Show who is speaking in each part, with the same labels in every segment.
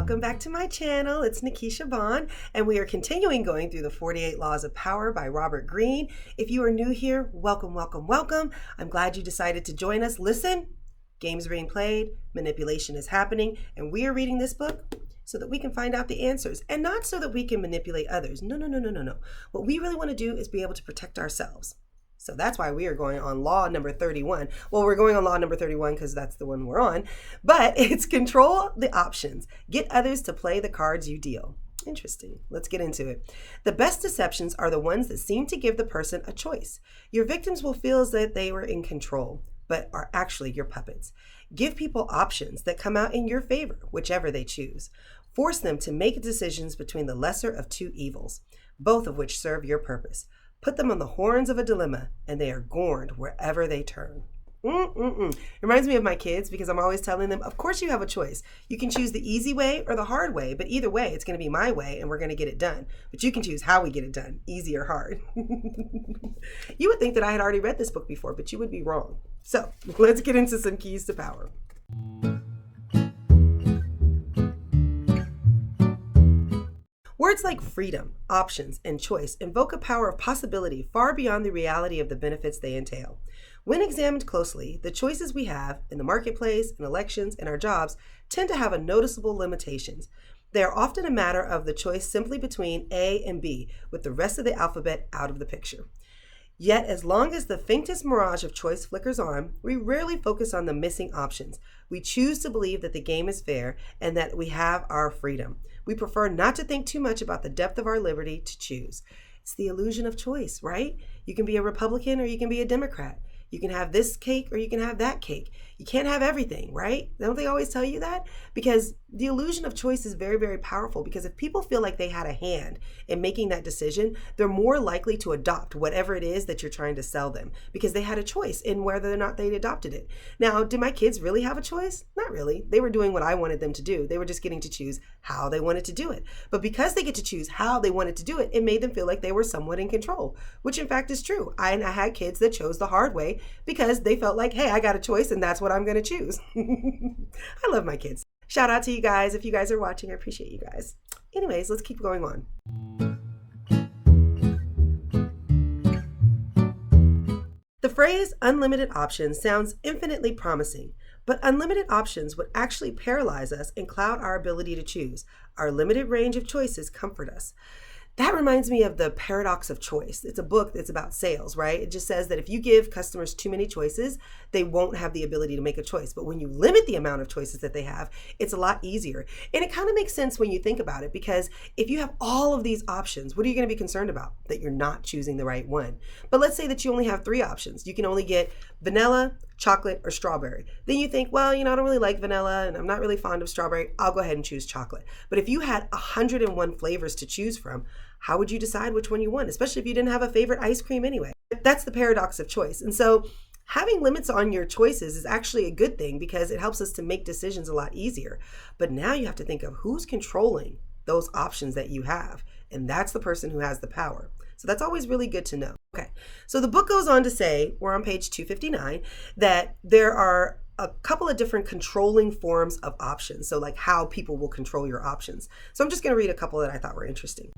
Speaker 1: Welcome back to my channel. It's Nikisha Bond, and we are continuing going through the 48 Laws of Power by Robert Greene. If you are new here, welcome, welcome, welcome. I'm glad you decided to join us. Listen, games are being played, manipulation is happening, and we are reading this book so that we can find out the answers, and not so that we can manipulate others. No. What we really want to do is be able to protect ourselves. So that's why we are going on law number 31. Well, we're going on law number 31 because that's the one we're on. But it's control the options. Get others to play the cards you deal. Interesting. Let's get into it. The best deceptions are the ones that seem to give the person a choice. Your victims will feel as that they were in control, but are actually your puppets. Give people options that come out in your favor, whichever they choose. Force them to make decisions between the lesser of two evils, both of which serve your purpose. Put them on the horns of a dilemma, and they are gorned wherever they turn. Reminds me of my kids because I'm always telling them, of course you have a choice. You can choose the easy way or the hard way, but either way, it's going to be my way and we're going to get it done. But you can choose how we get it done, easy or hard. You would think that I had already read this book before, but you would be wrong. So let's get into some keys to power. Words like freedom, options, and choice invoke a power of possibility far beyond the reality of the benefits they entail. When examined closely, the choices we have in the marketplace, in elections, and our jobs tend to have a noticeable limitations. They are often a matter of the choice simply between A and B, with the rest of the alphabet out of the picture. Yet, as long as the faintest mirage of choice flickers on, we rarely focus on the missing options. We choose to believe that the game is fair and that we have our freedom. We prefer not to think too much about the depth of our liberty to choose. It's the illusion of choice, right? You can be a Republican or you can be a Democrat. You can have this cake or you can have that cake. You can't have everything, right? Don't they always tell you that? Because the illusion of choice is very, very powerful, because if people feel like they had a hand in making that decision, they're more likely to adopt whatever it is that you're trying to sell them because they had a choice in whether or not they adopted it. Now, did my kids really have a choice? Not really. They were doing what I wanted them to do. They were just getting to choose how they wanted to do it. But because they get to choose how they wanted to do it, it made them feel like they were somewhat in control, which in fact is true. I had kids that chose the hard way because they felt like, hey, I got a choice and that's what I'm going to choose. I love my kids. Shout out to you guys. If you guys are watching, I appreciate you guys. Anyways, let's keep going on. The phrase unlimited options sounds infinitely promising, but unlimited options would actually paralyze us and cloud our ability to choose. Our limited range of choices comfort us. That reminds me of the paradox of choice. It's a book that's about sales, right? It just says that if you give customers too many choices, they won't have the ability to make a choice. But when you limit the amount of choices that they have, it's a lot easier. And it kind of makes sense when you think about it, because if you have all of these options, what are you going to be concerned about? That you're not choosing the right one. But let's say that you only have 3 options. You can only get vanilla, chocolate, or strawberry. Then you think, well, I don't really like vanilla and I'm not really fond of strawberry. I'll go ahead and choose chocolate. But if you had 101 flavors to choose from, how would you decide which one you want, especially if you didn't have a favorite ice cream anyway? That's the paradox of choice. And so having limits on your choices is actually a good thing because it helps us to make decisions a lot easier. But now you have to think of who's controlling those options that you have. And that's the person who has the power. So that's always really good to know. Okay, so the book goes on to say, we're on page 259, that there are a couple of different controlling forms of options. So like how people will control your options. So I'm just going to read a couple that I thought were interesting.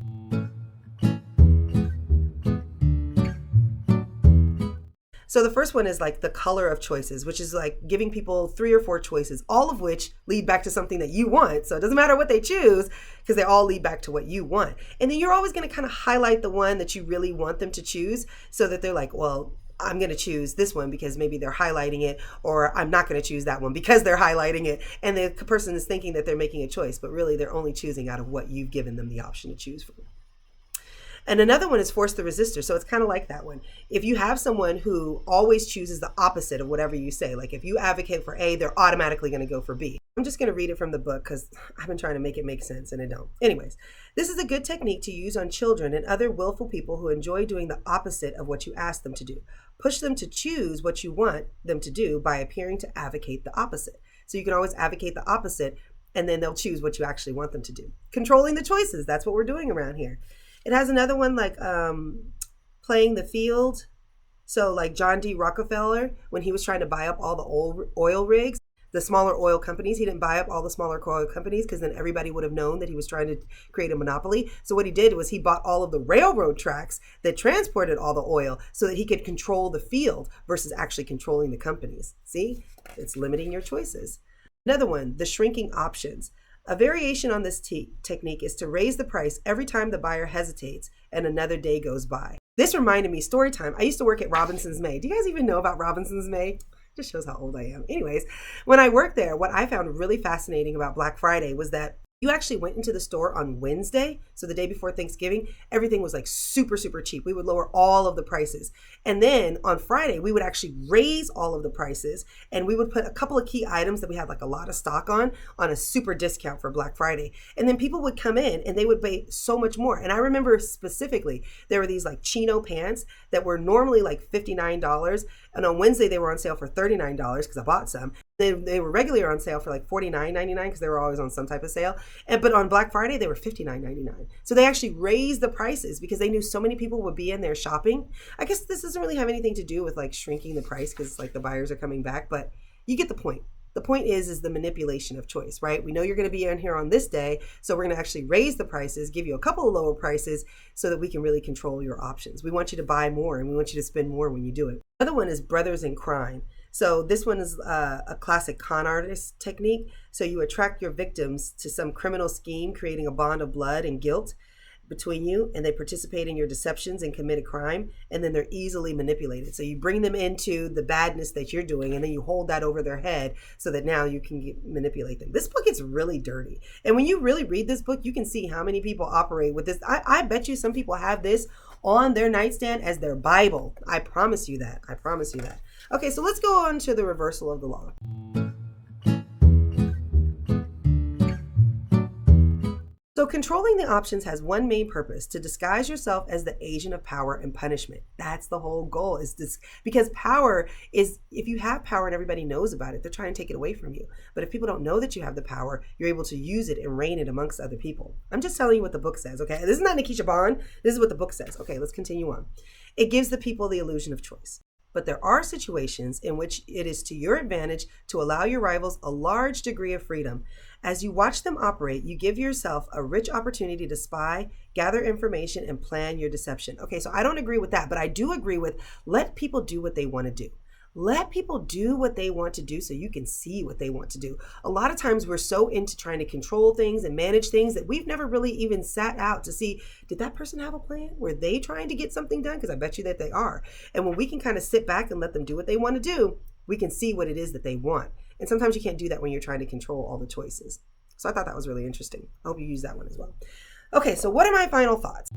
Speaker 1: So the first one is like the color of choices, which is like giving people 3 or 4 choices, all of which lead back to something that you want. So it doesn't matter what they choose because they all lead back to what you want. And then you're always going to kind of highlight the one that you really want them to choose so that they're like, well, I'm going to choose this one because maybe they're highlighting it, or I'm not going to choose that one because they're highlighting it. And the person is thinking that they're making a choice, but really they're only choosing out of what you've given them the option to choose from. And another one is force the resistor. So it's kind of like that one. If you have someone who always chooses the opposite of whatever you say, like if you advocate for A, they're automatically going to go for B. I'm just going to read it from the book because I've been trying to make it make sense and it don't. Anyways, this is a good technique to use on children and other willful people who enjoy doing the opposite of what you ask them to do. Push them to choose what you want them to do by appearing to advocate the opposite. So you can always advocate the opposite and then they'll choose what you actually want them to do. Controlling the choices. That's what we're doing around here. It has another one like playing the field. So like John D. Rockefeller, when he was trying to buy up all the oil rigs, the smaller oil companies. He didn't buy up all the smaller oil companies because then everybody would have known that he was trying to create a monopoly. So what he did was he bought all of the railroad tracks that transported all the oil so that he could control the field versus actually controlling the companies. See, it's limiting your choices. Another one, the shrinking options. A variation on this technique is to raise the price every time the buyer hesitates and another day goes by. This reminded me, story time. I used to work at Robinson's May. Do you guys even know about Robinson's May? Just shows how old I am. Anyways, when I worked there, what I found really fascinating about Black Friday was that you actually went into the store on Wednesday, so the day before Thanksgiving, everything was like super, super cheap. We would lower all of the prices. And then on Friday, we would actually raise all of the prices, and we would put a couple of key items that we had like a lot of stock on a super discount for Black Friday. And then people would come in and they would pay so much more. And I remember specifically, there were these like chino pants that were normally like $59. And on Wednesday, they were on sale for $39 because I bought some. They were regularly on sale for like $49.99 because they were always on some type of sale. But on Black Friday, they were $59.99. So they actually raised the prices because they knew so many people would be in there shopping. I guess this doesn't really have anything to do with like shrinking the price because like the buyers are coming back, but you get the point. The point is the manipulation of choice, right? We know you're going to be in here on this day, so we're going to actually raise the prices, give you a couple of lower prices so that we can really control your options. We want you to buy more and we want you to spend more when you do it. Another one is brothers in crime. So this one is a classic con artist technique. So you attract your victims to some criminal scheme, creating a bond of blood and guilt between you, and they participate in your deceptions and commit a crime, and then they're easily manipulated. So you bring them into the badness that you're doing, and then you hold that over their head so that now you can manipulate them. This book is really dirty. And when you really read this book, you can see how many people operate with this. I bet you some people have this on their nightstand as their Bible. I promise you that. I promise you that. Okay, so let's go on to the reversal of the law. So controlling the options has one main purpose: to disguise yourself as the agent of power and punishment. That's the whole goal, is this, because power is, if you have power and everybody knows about it, they're trying to take it away from you. But if people don't know that you have the power, you're able to use it and reign it amongst other people. I'm just telling you what the book says, okay? This is not Nikisha Bond. This is what the book says. Okay, let's continue on. It gives the people the illusion of choice. But there are situations in which it is to your advantage to allow your rivals a large degree of freedom. As you watch them operate, you give yourself a rich opportunity to spy, gather information, and plan your deception. Okay, so I don't agree with that, but I do agree with let people do what they want to do. Let people do what they want to do so you can see what they want to do. A lot of times we're so into trying to control things and manage things that we've never really even sat out to see, did that person have a plan? Were they trying to get something done? Because I bet you that they are. And when we can kind of sit back and let them do what they want to do, we can see what it is that they want. And sometimes you can't do that when you're trying to control all the choices. So I thought that was really interesting. I hope you use that one as well. Okay, so what are my final thoughts?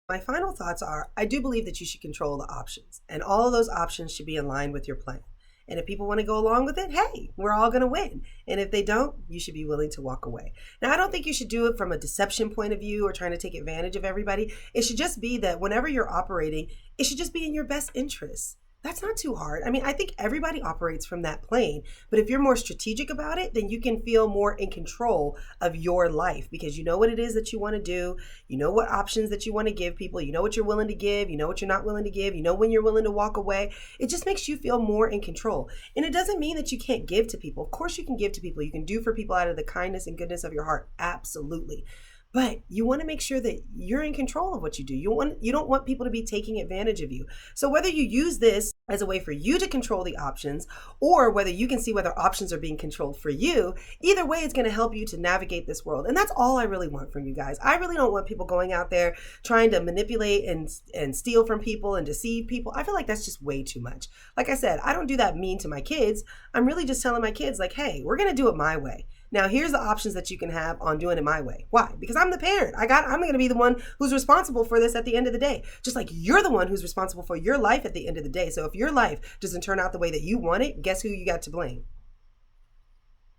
Speaker 1: My final thoughts are, I do believe that you should control the options, and all of those options should be in line with your plan. And if people want to go along with it, hey, we're all going to win. And if they don't, you should be willing to walk away. Now, I don't think you should do it from a deception point of view or trying to take advantage of everybody. It should just be that whenever you're operating, it should just be in your best interest. That's not too hard. I mean, I think everybody operates from that plane, but if you're more strategic about it, then you can feel more in control of your life because you know what it is that you want to do. You know what options that you want to give people. You know what you're willing to give. You know what you're not willing to give. You know when you're willing to walk away. It just makes you feel more in control. And it doesn't mean that you can't give to people. Of course you can give to people. You can do for people out of the kindness and goodness of your heart. Absolutely. But you want to make sure that you're in control of what you do. You don't want people to be taking advantage of you. So whether you use this as a way for you to control the options or whether you can see whether options are being controlled for you, either way it's going to help you to navigate this world. And that's all I really want from you guys. I really don't want people going out there trying to manipulate and steal from people and deceive people. I feel like that's just way too much. Like I said, I don't do that mean to my kids. I'm really just telling my kids like, hey, we're going to do it my way. Now, here's the options that you can have on doing it my way. Why? Because I'm the parent. I'm going to be the one who's responsible for this at the end of the day. Just like you're the one who's responsible for your life at the end of the day. So if your life doesn't turn out the way that you want it, guess who you got to blame?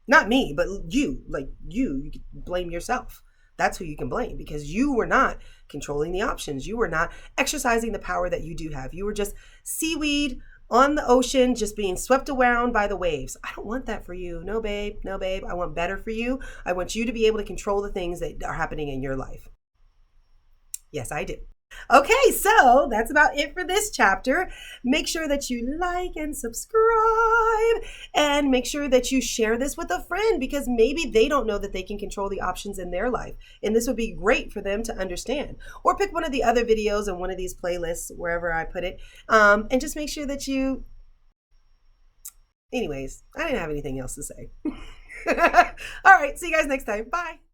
Speaker 1: Not me, but you. Like you can blame yourself. That's who you can blame because you were not controlling the options. You were not exercising the power that you do have. You were just seaweed on the ocean, just being swept around by the waves. I don't want that for you. No, babe. No, babe. I want better for you. I want you to be able to control the things that are happening in your life. Yes, I do. Okay, so that's about it for this chapter. Make sure that you like and subscribe, and make sure that you share this with a friend because maybe they don't know that they can control the options in their life. And this would be great for them to understand. Or pick one of the other videos in one of these playlists, wherever I put it, and just make sure that you. Anyways, I didn't have anything else to say. All right, see you guys next time. Bye.